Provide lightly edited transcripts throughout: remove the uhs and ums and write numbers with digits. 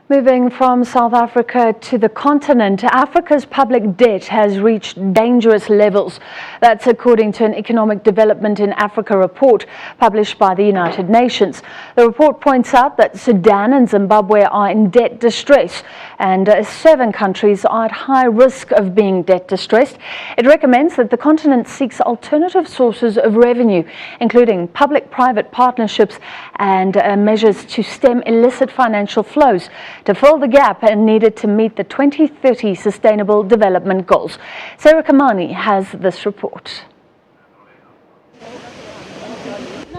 Moving from South Africa to the continent, Africa's public debt has reached dangerous levels. That's according to an Economic Development in Africa report published by the United Nations. The report points out that Sudan and Zimbabwe are in debt distress, and 7 countries are at high risk of being debt distressed. It recommends that the continent seeks alternative sources of revenue, including public-private partnerships and measures to stem illicit financial flows to fill the gap needed to meet the 2030 Sustainable Development Goals. Sarah Kimani has this report.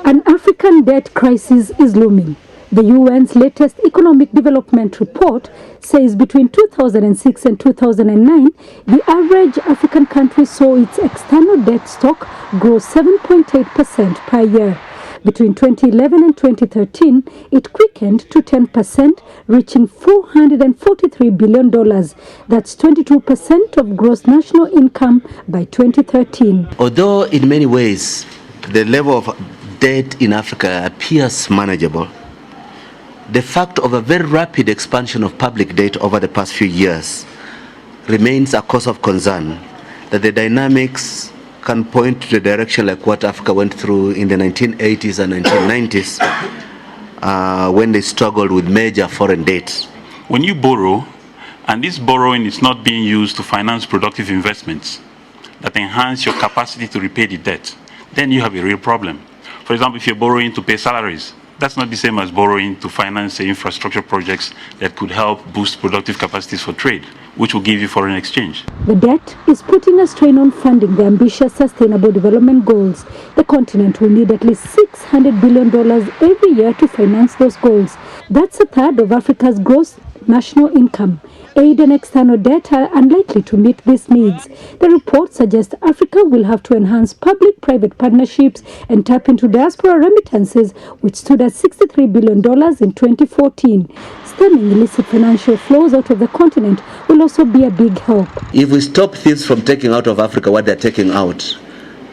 An African debt crisis is looming. The UN's latest Economic Development Report says between 2006 and 2009, the average African country saw its external debt stock grow 7.8% per year. Between 2011 and 2013, it quickened to 10%, reaching $443 billion. That's 22% of gross national income by 2013. Although in many ways the level of debt in Africa appears manageable, the fact of a very rapid expansion of public debt over the past few years remains a cause of concern, that the dynamics can point to the direction like what Africa went through in the 1980s and 1990s when they struggled with major foreign debt. When you borrow, and this borrowing is not being used to finance productive investments that enhance your capacity to repay the debt, then you have a real problem. For example, if you're borrowing to pay salaries, that's not the same as borrowing to finance infrastructure projects that could help boost productive capacities for trade, which will give you foreign exchange. The debt is putting a strain on funding the ambitious Sustainable Development Goals. The continent will need at least $600 billion every year to finance those goals. That's a third of Africa's gross national income. Aid and external debt are unlikely to meet these needs. The report suggests Africa will have to enhance public-private partnerships and tap into diaspora remittances, which stood at $63 billion in 2014. Stemming illicit financial flows out of the continent will also be a big help. If we stop thieves from taking out of Africa what they're taking out,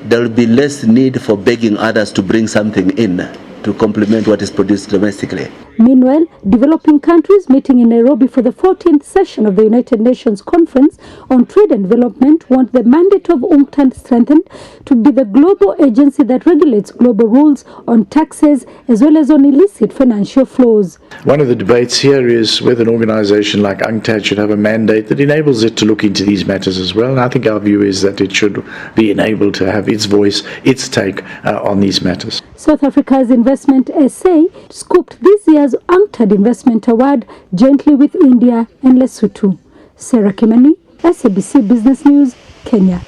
there will be less need for begging others to bring something in to complement what is produced domestically. Meanwhile, developing countries meeting in Nairobi for the 14th session of the United Nations Conference on Trade and Development want the mandate of UNCTAD strengthened to be the global agency that regulates global rules on taxes as well as on illicit financial flows. One of the debates here is whether an organization like UNCTAD should have a mandate that enables it to look into these matters as well. And I think our view is that it should be enabled to have its voice, its take on these matters. South Africa's Investment SA scooped this year's UNCTAD Investment Award jointly with India and Lesotho. Sarah Kimani, SABC Business News, Kenya.